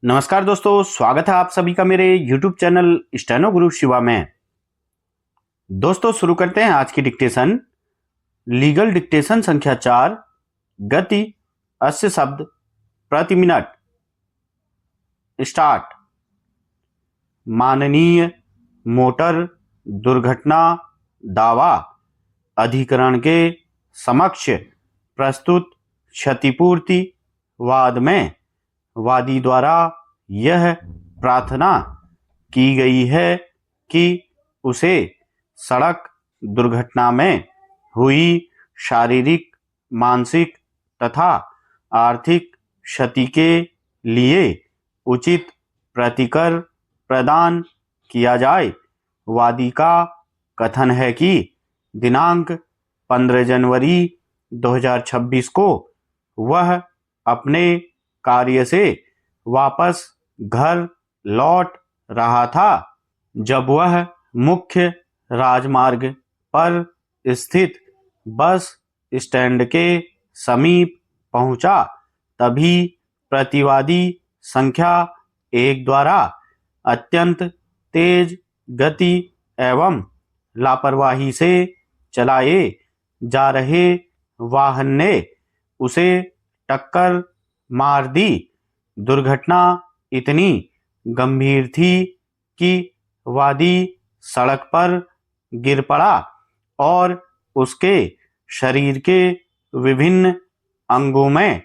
नमस्कार दोस्तों, स्वागत है आप सभी का मेरे YouTube चैनल स्टेनो गुरु शिवा में। दोस्तों शुरू करते हैं आज की डिक्टेशन। लीगल डिक्टेशन संख्या 4, गति 80 शब्द प्रति मिनट। स्टार्ट। माननीय मोटर दुर्घटना दावा अधिकरण के समक्ष प्रस्तुत क्षतिपूर्ति वाद में वादी द्वारा यह प्रार्थना की गई है कि उसे सड़क दुर्घटना में हुई शारीरिक, मानसिक तथा आर्थिक क्षति के लिए उचित प्रतिकर प्रदान किया जाए। वादी का कथन है कि दिनांक 15 जनवरी 2026 को वह अपने कार्य से वापस घर लौट रहा था। जब वह मुख्य राजमार्ग पर स्थित बस स्टैंड के समीप पहुंचा, तभी प्रतिवादी संख्या 1 द्वारा अत्यंत तेज गति एवं लापरवाही से चलाए जा रहे वाहन ने उसे टक्कर मार दी। दुर्घटना इतनी गंभीर थी कि वादी सड़क पर गिर पड़ा और उसके शरीर के विभिन्न अंगों में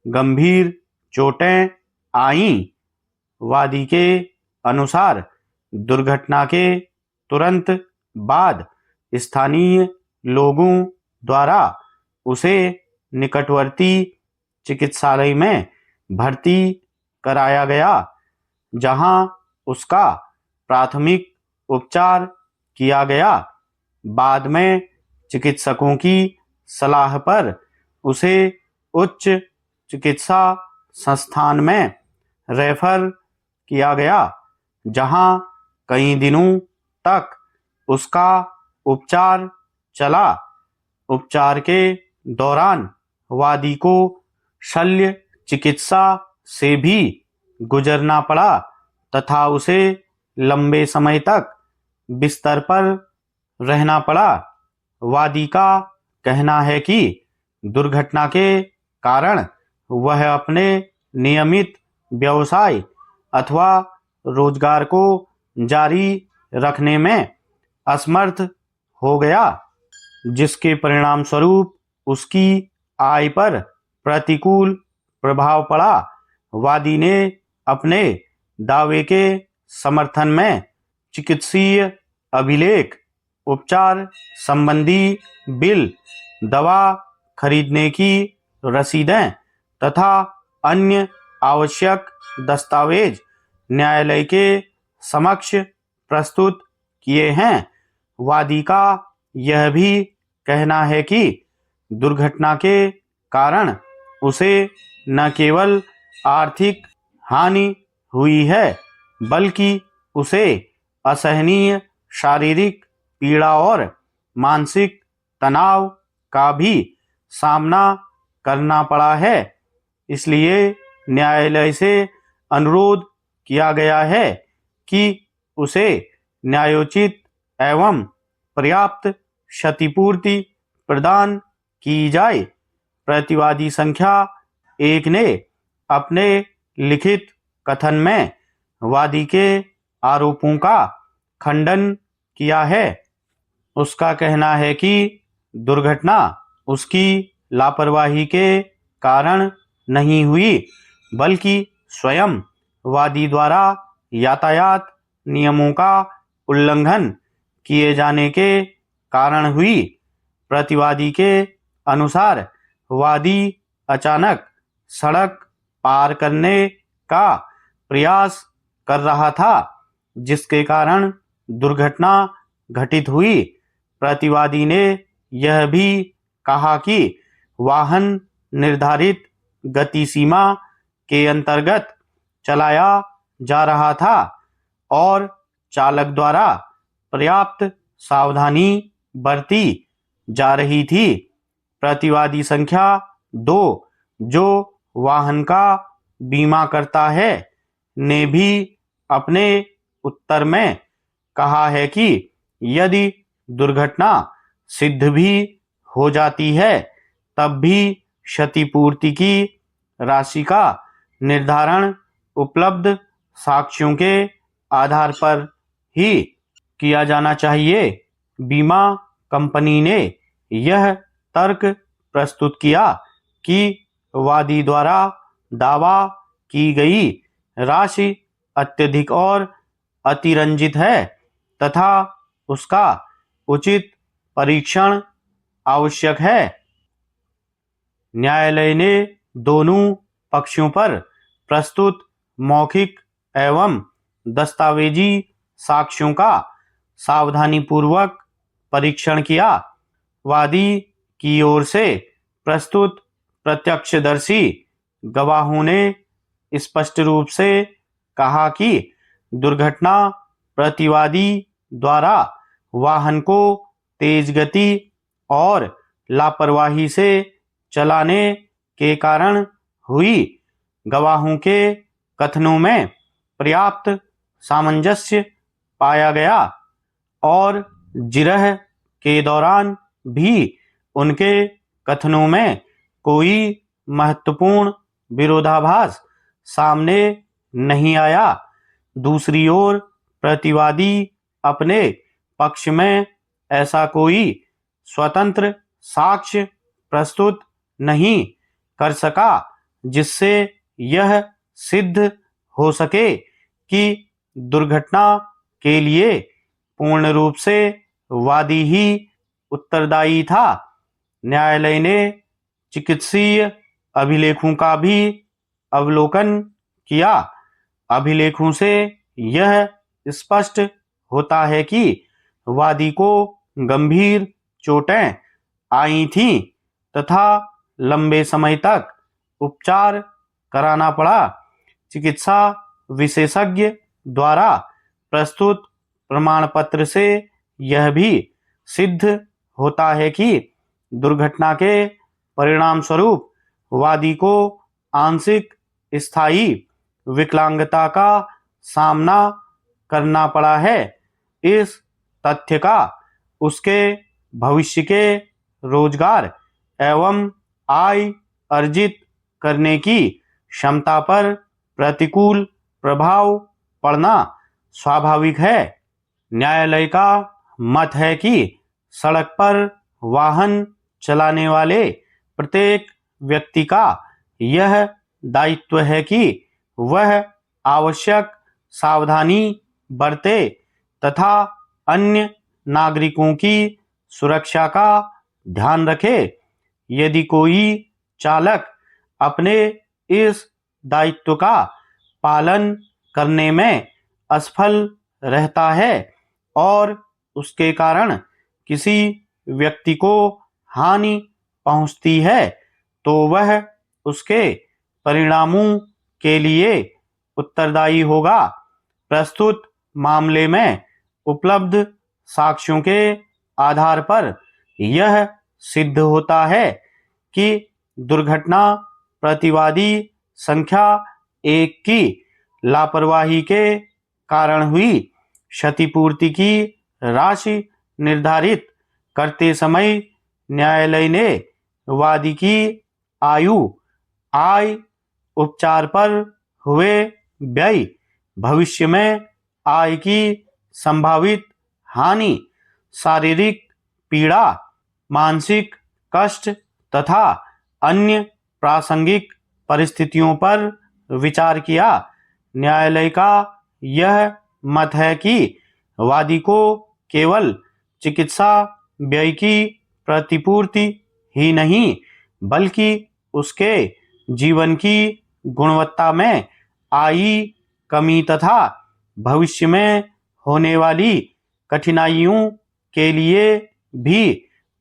गंभीर चोटें आईं। वादी के अनुसार दुर्घटना के तुरंत बाद स्थानीय लोगों द्वारा उसे निकटवर्ती चिकित्सालय में भर्ती कराया गया, जहां उसका प्राथमिक उपचार किया गया। बाद में चिकित्सकों की सलाह पर उसे उच्च चिकित्सा संस्थान में रेफर किया गया, जहां कई दिनों तक उसका उपचार चला। उपचार के दौरान वादी को शल्य चिकित्सा से भी गुजरना पड़ा तथा उसे लंबे समय तक बिस्तर पर रहना पड़ा। वादी का कहना है कि दुर्घटना के कारण वह अपने नियमित व्यवसाय अथवा रोजगार को जारी रखने में असमर्थ हो गया, जिसके परिणाम स्वरूप उसकी आय पर प्रतिकूल प्रभाव पड़ा। वादी ने अपने दावे के समर्थन में चिकित्सीय अभिलेख, उपचार संबंधी बिल, दवा खरीदने की रसीदें तथा अन्य आवश्यक दस्तावेज न्यायालय के समक्ष प्रस्तुत किए हैं। वादी का यह भी कहना है कि दुर्घटना के कारण उसे न केवल आर्थिक हानि हुई है, बल्कि उसे असहनीय शारीरिक पीड़ा और मानसिक तनाव का भी सामना करना पड़ा है। इसलिए न्यायालय से अनुरोध किया गया है कि उसे न्यायोचित एवं पर्याप्त क्षतिपूर्ति प्रदान की जाए। प्रतिवादी संख्या 1 ने अपने लिखित कथन में वादी के आरोपों का खंडन किया है। उसका कहना है कि दुर्घटना उसकी लापरवाही के कारण नहीं हुई, बल्कि स्वयं वादी द्वारा यातायात नियमों का उल्लंघन किए जाने के कारण हुई। प्रतिवादी के अनुसार वादी अचानक सड़क पार करने का प्रयास कर रहा था, जिसके कारण दुर्घटना घटित हुई। प्रतिवादी ने यह भी कहा कि वाहन निर्धारित गति सीमा के अंतर्गत चलाया जा रहा था और चालक द्वारा पर्याप्त सावधानी बरती जा रही थी। प्रतिवादी संख्या 2, जो वाहन का बीमा करता है, ने भी अपने उत्तर में कहा है कि यदि दुर्घटना सिद्ध भी हो जाती है तब भी क्षतिपूर्ति की राशि का निर्धारण उपलब्ध साक्ष्यों के आधार पर ही किया जाना चाहिए। बीमा कंपनी ने यह तर्क प्रस्तुत किया कि वादी द्वारा दावा की गई राशि अत्यधिक और अतिरंजित है तथा उसका उचित परीक्षण आवश्यक है। न्यायालय ने दोनों पक्षों पर प्रस्तुत मौखिक एवं दस्तावेजी साक्ष्यों का सावधानीपूर्वक परीक्षण किया। वादी की ओर से प्रस्तुत प्रत्यक्षदर्शी गवाहों ने स्पष्ट रूप से कहा कि दुर्घटना प्रतिवादी द्वारा वाहन को तेज गति और लापरवाही से चलाने के कारण हुई। गवाहों के कथनों में पर्याप्त सामंजस्य पाया गया और जिरह के दौरान भी उनके कथनों में कोई महत्वपूर्ण विरोधाभास सामने नहीं आया। दूसरी ओर प्रतिवादी अपने पक्ष में ऐसा कोई स्वतंत्र साक्ष्य प्रस्तुत नहीं कर सका जिससे यह सिद्ध हो सके कि दुर्घटना के लिए पूर्ण रूप से वादी ही उत्तरदायी था। न्यायालय ने चिकित्सीय अभिलेखों का भी अवलोकन किया। अभिलेखों से यह स्पष्ट होता है कि वादी को गंभीर चोटें आई थीं तथा लंबे समय तक उपचार कराना पड़ा। चिकित्सा विशेषज्ञ द्वारा प्रस्तुत प्रमाण पत्र से यह भी सिद्ध होता है कि दुर्घटना के परिणाम स्वरूप वादी को आंशिक स्थायी विकलांगता का सामना करना पड़ा है। इस तथ्य का उसके भविष्य के रोजगार एवं आय अर्जित करने की क्षमता पर प्रतिकूल प्रभाव पड़ना स्वाभाविक है। न्यायालय का मत है कि सड़क पर वाहन चलाने वाले प्रत्येक व्यक्ति का यह दायित्व है कि वह आवश्यक सावधानी बरते तथा अन्य नागरिकों की सुरक्षा का ध्यान रखे। यदि कोई चालक अपने इस दायित्व का पालन करने में असफल रहता है और उसके कारण किसी व्यक्ति को हानि पहुंचती है तो वह उसके परिणामों के लिए उत्तरदायी होगा। प्रस्तुत मामले में उपलब्ध साक्ष्यों के आधार पर यह सिद्ध होता है कि दुर्घटना प्रतिवादी संख्या 1 की लापरवाही के कारण हुई। क्षतिपूर्ति की राशि निर्धारित करते समय न्यायालय ने वादी की आयु, आय, उपचार पर हुए व्यय, भविष्य में आय की संभावित हानि, शारीरिक पीड़ा, मानसिक कष्ट तथा अन्य प्रासंगिक परिस्थितियों पर विचार किया। न्यायालय का यह मत है कि वादी को केवल चिकित्सा व्यय की प्रतिपूर्ति ही नहीं बल्कि उसके जीवन की गुणवत्ता में आई कमी तथा भविष्य में होने वाली कठिनाइयों के लिए भी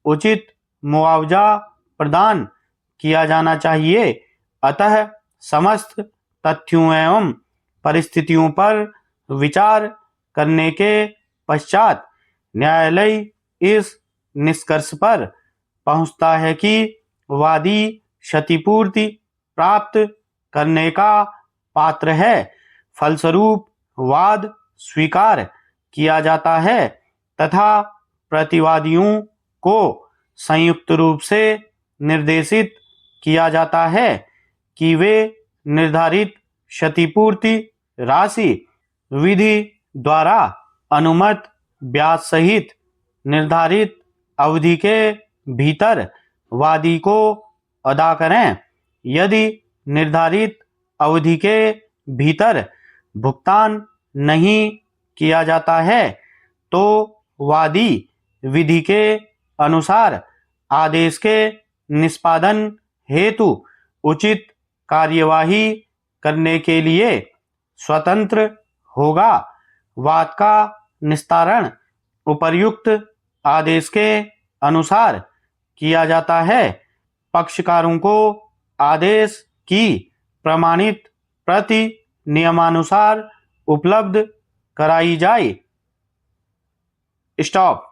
उचित मुआवजा प्रदान किया जाना चाहिए। अतः समस्त तथ्यों एवं परिस्थितियों पर विचार करने के पश्चात न्यायालय इस निष्कर्ष पर पहुंचता है कि वादी क्षतिपूर्ति प्राप्त करने का पात्र है। फलस्वरूप वाद स्वीकार किया जाता है तथा प्रतिवादियों को संयुक्त रूप से निर्देशित किया जाता है कि वे निर्धारित क्षतिपूर्ति राशि विधि द्वारा अनुमत ब्याज सहित निर्धारित अवधि के भीतर वादी को अदा करें। यदि निर्धारित अवधि के भीतर भुगतान नहीं किया जाता है तो वादी विधि के अनुसार आदेश के निष्पादन हेतु उचित कार्यवाही करने के लिए स्वतंत्र होगा। वाद का निस्तारण उपर्युक्त आदेश के अनुसार किया जाता है। पक्षकारों को आदेश की प्रमाणित प्रति नियमानुसार उपलब्ध कराई जाए। स्टॉप।